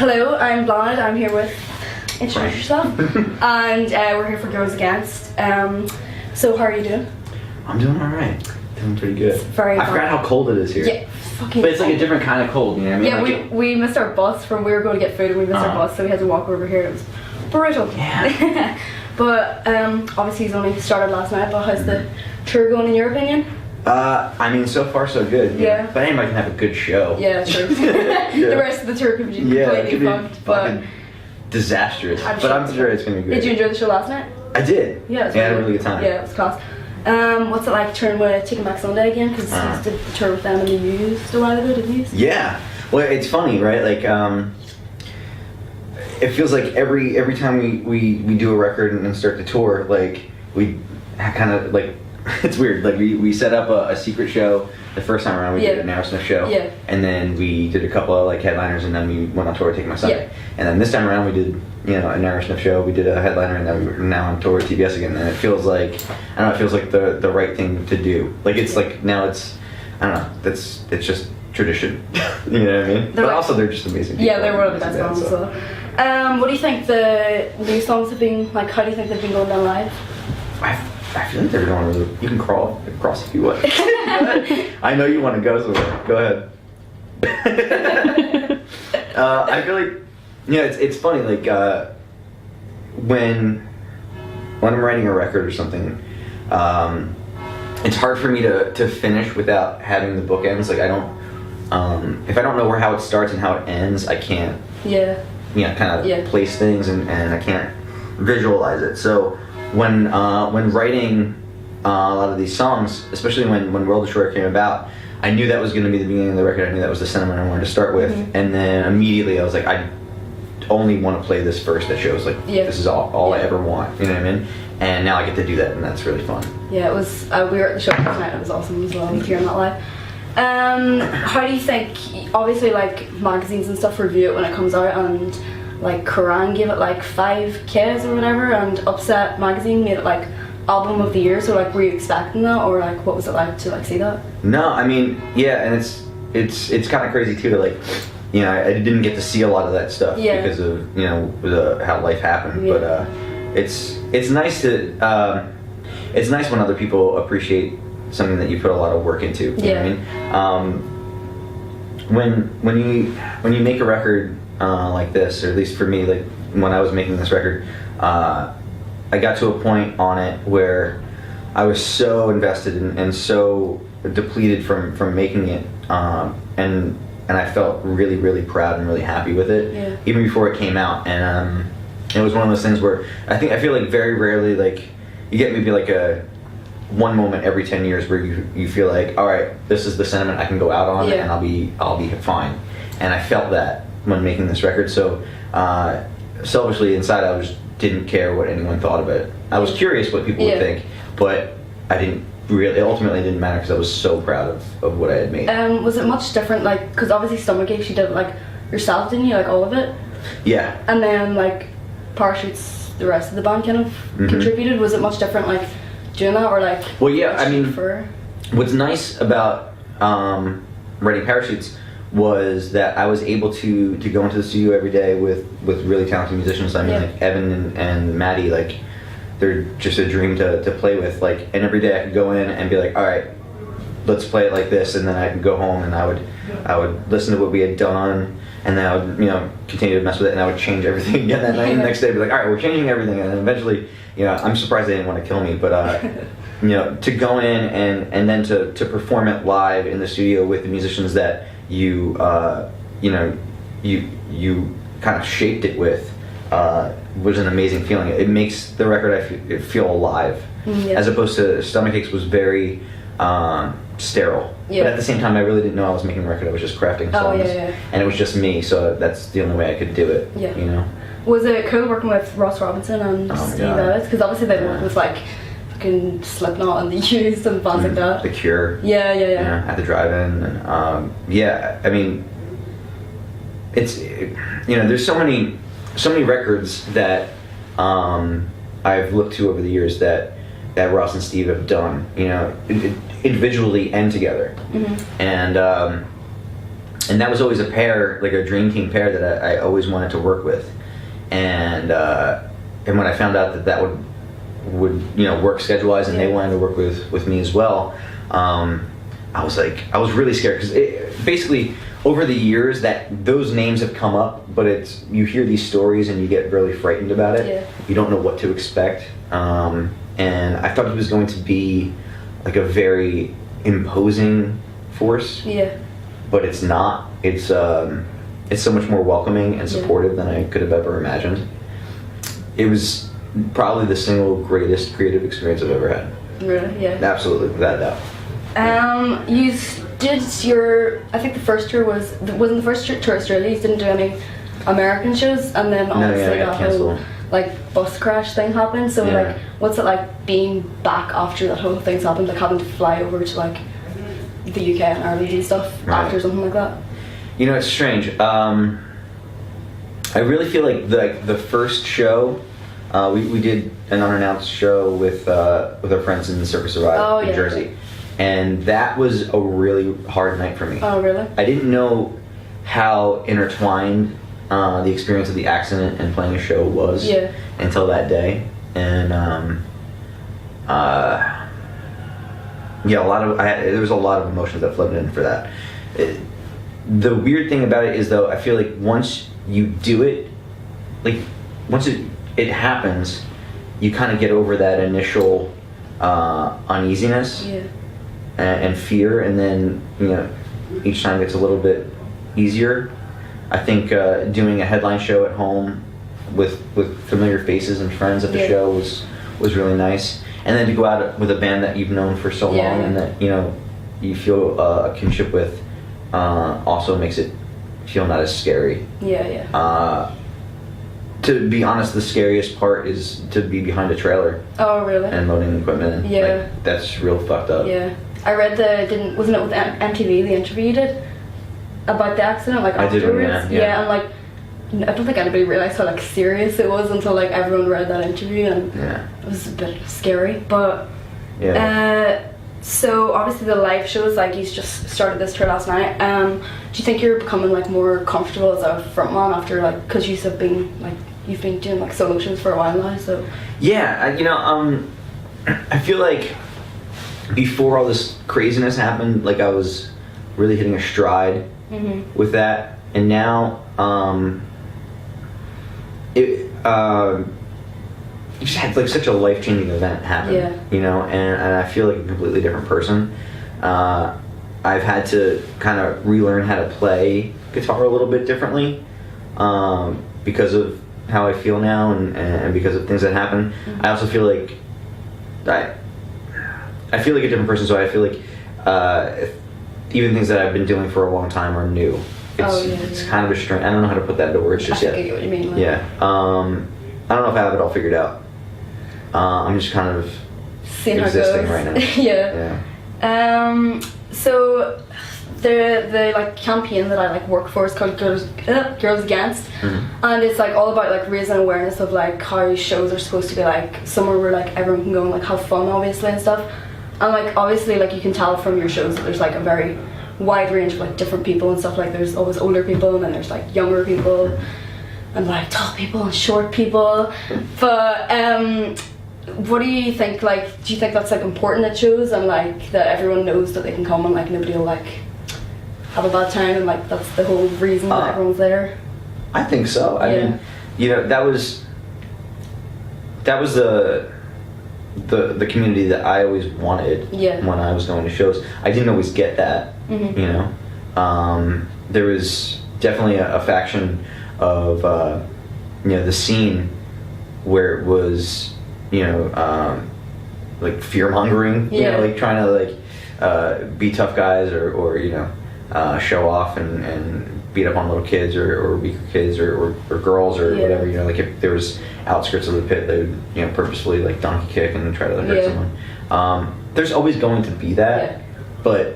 Hello, I'm Blonde. I'm here with Introduce Yourself. And we're here for Girls Against. So how are you doing? I'm doing alright. Doing pretty good. It's very I forgot how cold it is here. Yeah, fucking But it's like a different kind of cold, you know what I mean? Yeah, like we missed our bus we were going to get food and we missed our bus, so we had to walk over here. It was brutal. Yeah. But obviously he's only started last night, but how's the tour going in your opinion? I mean, so far so good. Yeah. But anybody can have a good show. Yeah, true. The rest of the tour could be completely fucked, but disastrous. But I'm sure it's gonna be great. Did you enjoy the show last night? I did. Yeah, it was I had a really good time. Yeah, it was class. What's it like touring with Taking Back Sunday again? Because you did the tour with them and the used a while ago, didn't you? Yeah. Well, it's funny, right? Like, it feels like every time we do a record and start the tour, like we kind of like it's weird. Like we set up a secret show the first time around. We did an Aerosmith show, and then we did a couple of like headliners, and then we went on tour with Taking My Sunday. And then this time around we did an Aerosmith show. We did a headliner, and then we're now on tour with TBS again. And it feels like I don't know. It feels like the right thing to do. Like it's like now it's I don't know. It's just tradition. You know what I mean? But also they're just amazing people. Yeah, they're one of the best songs. So. What do you think the new songs have been like? How do you think they've been going down live? I feel like they're going really. You can crawl across if you want. I know you want to go, so go ahead. I feel like it's funny. Like when I'm writing a record or something, it's hard for me to finish without having the bookends. Like I don't. If I don't know how it starts and how it ends, I can't. Yeah. Kind of place things and I can't visualize it. So when writing a lot of these songs, especially when World Destroyer came about, I knew that was going to be the beginning of the record. I knew that was the sentiment I wanted to start with, and then immediately I was like, I only want to play this first. That shows like this is all I ever want. You know what I mean? And now I get to do that, and that's really fun. Yeah, it was. We were at the show last night. It was awesome as well. Hearing that live. How do you think? Obviously, like magazines and stuff review it when it comes out, and like Kerrang gave it like 5 Ks or whatever, and Upset magazine made it like album of the year. So like, were you expecting that, or like, what was it like to like see that? No, I mean, yeah, and it's kind of crazy too to like, I didn't get to see a lot of that stuff because of how life happened. But it's nice to it's nice when other people appreciate something that you put a lot of work into. You know what I mean? When you make a record like this, or at least for me, like when I was making this record, I got to a point on it where I was so invested and so depleted from making it, and I felt really, really proud and really happy with it, even before it came out. And it was one of those things where I feel like very rarely, like you get maybe like one moment every 10 years where you feel like, all right, this is the sentiment I can go out on, and I'll be fine. And I felt that when making this record. So selfishly inside, I didn't care what anyone thought of it. I was curious what people would think, but I didn't really. It ultimately didn't matter because I was so proud of what I had made. Was it much different? Like, because obviously Stomachache, you did it like yourself, didn't you? Like all of it. Yeah. And then like Parachutes, the rest of the band kind of contributed. Was it much different, like doing that, or like? Well, yeah. I mean, what's nice about writing Parachutes was that I was able to go into the studio every day with really talented musicians. I mean, like Evan and Maddie, like they're just a dream to play with. Like, and every day I could go in and be like, all right, let's play it like this, and then I could go home and I would listen to what we had done, and then I would continue to mess with it, and I would change everything again that night. And the next day I'd be like, all right, we're changing everything, and then eventually, I'm surprised they didn't want to kill me, but to go in and then to perform it live in the studio with the musicians that you kind of shaped it with was an amazing feeling. It makes the record feel alive, as opposed to Stomachaches was very sterile. But at the same time, I really didn't know I was making a record. I was just crafting songs, and it was just me. So that's the only way I could do it. Was it cool working with Ross Robinson and Steve Ellis? Because obviously they worked with like fucking Slipknot and the Used and bands like that. The Cure. Yeah. At the drive-in, and I mean, it's there's so many records that I've looked to over the years that Ross and Steve have done, individually and together, and and that was always a pair, like a dream team pair that I always wanted to work with, and when I found out that would work schedule wise, and they wanted to work with me as well, I was really scared, because basically over the years that those names have come up, but you hear these stories and you get really frightened about it. Yeah. You don't know what to expect, and I thought he was going to be like a very imposing force. Yeah. But it's not. It's so much more welcoming and supportive than I could have ever imagined. It was probably the single greatest creative experience I've ever had. Really? Yeah. Absolutely, without a doubt. You did I think the first tour wasn't the first tour to Australia. You didn't do any American shows, and then obviously got that whole canceled. bus crash thing happened. So Yeah. what's it like being back after that whole thing's happened? Like having to fly over to the UK and Ireland and stuff after something like that. It's strange. I really feel like the first show, we did an unannounced show with our friends in Circus Survive in Jersey, and that was a really hard night for me. Oh, really? I didn't know how intertwined the experience of the accident and playing a show was until that day, and there was a lot of emotions that flooded in for that. The weird thing about it is, though, I feel like once you do it, once it happens, you kind of get over that initial uneasiness and fear, and then each time gets a little bit easier. I think doing a headline show at home with familiar faces and friends at the show was really nice. And then to go out with a band that you've known for so long and that you feel a kinship with, also makes it feel not as scary. To be honest, the scariest part is to be behind a trailer. Oh, really? And loading equipment in. Yeah. That's real fucked up. Yeah. I read wasn't it with MTV, the interview you did about the accident, afterwards? Yeah, and I don't think anybody realized how serious it was until everyone read that interview, and it was a bit scary. But so obviously the live shows, you just started this tour last night. Do you think you're becoming more comfortable as a frontman after because you've been doing solo shows for a while now? So I feel like before all this craziness happened, I was really hitting a stride with that, and now it just had such a life-changing event happen, and I feel like a completely different person. I've had to kind of relearn how to play guitar a little bit differently because of how I feel now and because of things that happen. I also feel like I feel like a different person, so I feel like even things that I've been doing for a long time are new. It's kind of a strange. I don't know how to put that into words just yet. I get what you mean. Yeah. I don't know if I have it all figured out. I'm just kind of existing right now. So the campaign that I work for is called Girls Against, and it's all about raising awareness of how shows are supposed to be somewhere where everyone can go and have fun, obviously, and stuff. And obviously you can tell from your shows that there's a very wide range of different people and stuff. There's always older people, and then there's younger people, and tall people and short people. But what do you think? Do you think that's important at shows, and that everyone knows that they can come and nobody will have a bad time, and that's the whole reason that everyone's there? I think so. I mean, that was the community that I always wanted when I was going to shows. I didn't always get that, there was definitely a faction of the scene where it was fear mongering, trying to be tough guys or show off and beat up on little kids or weaker kids or girls or whatever. If there was outskirts of the pit, they would purposefully donkey kick and try to hurt someone. There's always going to be that, but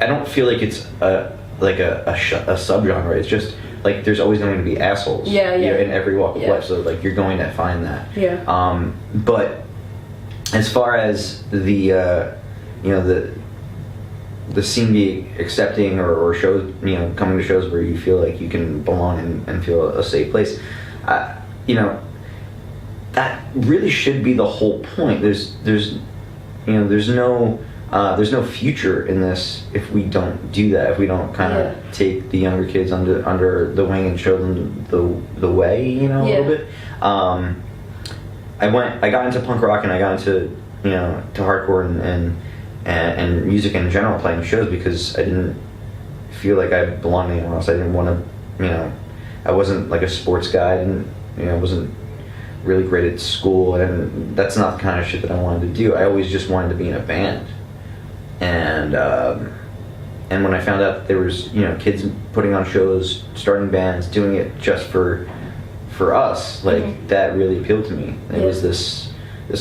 I don't feel like it's a subgenre. It's just there's always going to be assholes in every walk of life, so you're going to find that. But as far as the the scene be accepting or shows, you know, coming to shows where you feel like you can belong and feel a safe place. You know, that really should be the whole point. There's no future in this if we don't do that. If we don't kind of take the younger kids under the wing and show them the way, you know, a little bit. I got into punk rock and I got into, you know, to hardcore and music in general, playing shows, because I didn't feel like I belonged anywhere else. I didn't want to, you know, I wasn't like a sports guy. I wasn't really great at school, and that's not the kind of shit that I wanted to do. I always just wanted to be in a band. And when I found out that there was, you know, kids putting on shows, starting bands, doing it just for us, like that really appealed to me. It was this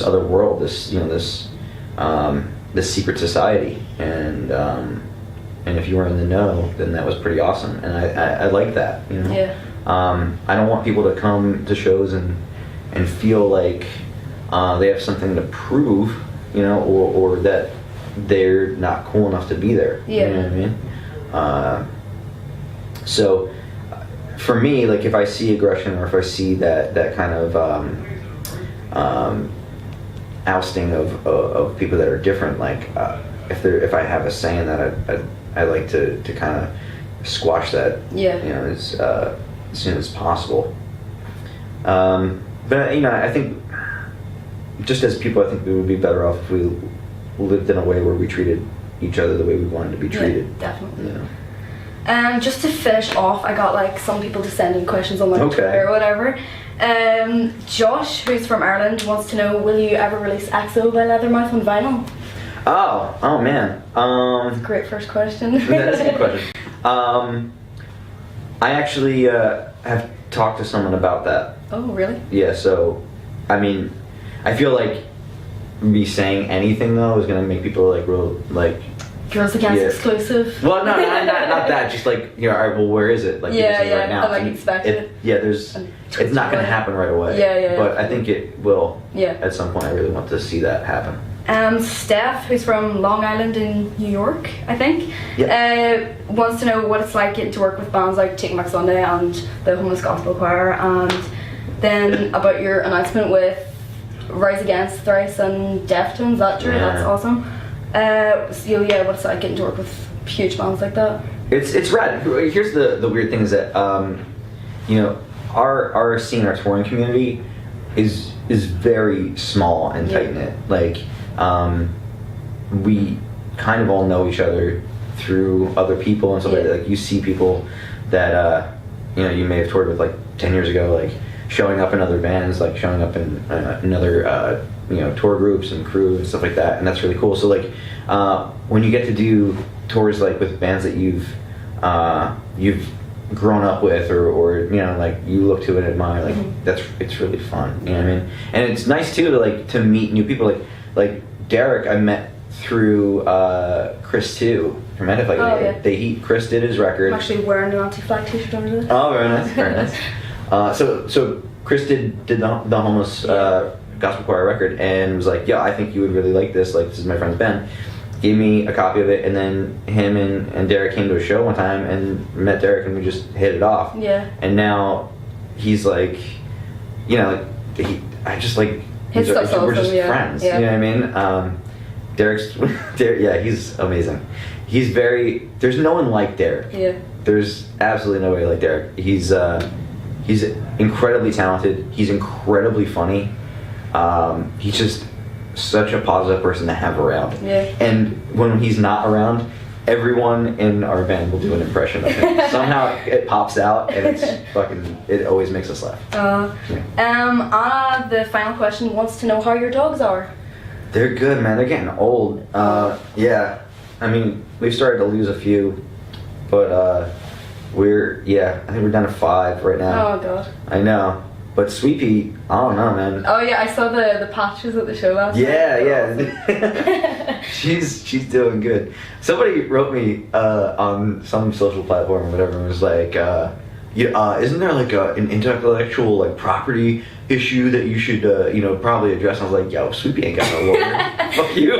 other world, this, you know, this secret society, and if you were in the know, then that was pretty awesome, and I like that, you know. I don't want people to come to shows and feel like they have something to prove, you know, or that they're not cool enough to be there. You know what I mean? So for me, like, if I see aggression or if I see that kind of ousting of people that are different, like if I have a say in that, I like to kind of squash that, you know, as soon as possible. But, you know, I think just as people, I think we would be better off if we lived in a way where we treated each other the way we wanted to be treated. Yeah, definitely. You know? Just to finish off, I got like some people to send in questions on like Twitter or whatever. Josh, who's from Ireland, wants to know, will you ever release EXO by Leathermouth on vinyl? Oh man. That's a great first question. That's a good question. I actually have talked to someone about that. Oh, really? Yeah, so, I mean, I feel like me saying anything, though, is going to make people, like, real, like... Girls Against exclusive? Well, no, not that, just like, you know, all right, well, where is it? Like, right now. I like expect it. Yeah, it's not going to happen right away. But I think it will. At some point, I really want to see that happen. Steph, who's from Long Island in New York, I think, wants to know what it's like getting to work with bands like Take Back Sunday and the Homeless Gospel Choir, and then about your announcement with Rise Against, Thrice and Deftones. That's awesome. So what's it like getting to work with huge bands like that? It's rad. Here's the weird thing is that you know, our scene, our touring community is very small and tight knit. Like we kind of all know each other through other people and stuff like that. Like, you see people that you know, you may have toured with like 10 years ago, like showing up in other bands, like showing up in other you know, tour groups and crew and stuff like that, and that's really cool. So like when you get to do tours like with bands that you've grown up with or you know, like you look to and admire, like it's really fun, you know what I mean? And it's nice too to meet new people, like Derek I met through Chris too from Edify. Chris did his record. I'm actually wearing an anti-flag t-shirt under this. Oh, very nice, very nice. So Chris did the Homeless Gospel Choir record and was like, yeah, I think you would really like this. Like, this is my friend's band. Gave me a copy of it, and then him and Derek came to a show one time and met Derek, and we just hit it off. Yeah. And now he's like, you know, like we're just friends. Yeah. You know what I mean? Derek, he's amazing. There's no one like Derek. Yeah. There's absolutely nobody like Derek. He's incredibly talented. He's incredibly funny. He's just such a positive person to have around. Yeah. And when he's not around, everyone in our band will do an impression of him. Somehow it pops out, and it always makes us laugh. Anna, the final question, wants to know how your dogs are. They're good, man. They're getting old. Yeah. I mean, we've started to lose a few, but I think we're down to 5 right now. Oh god. I know. But Sweepy, I don't know, man. Oh yeah, I saw the patches at the show last night. Yeah. She's doing good. Somebody wrote me on some social platform or whatever and was like, isn't there like an intellectual like property issue that you should probably address? And I was like, yo, Sweepy ain't got no lawyer. Fuck you.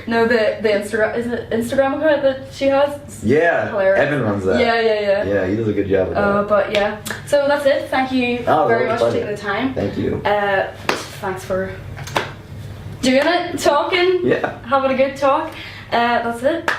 No, the Instagram, is it Instagram account that she has? Yeah, hilarious. Evan runs that. Yeah. Yeah, he does a good job with that. But yeah, so that's it. Thank you very much for taking the time. Thank you. Thanks for doing it, talking, yeah, having a good talk. That's it.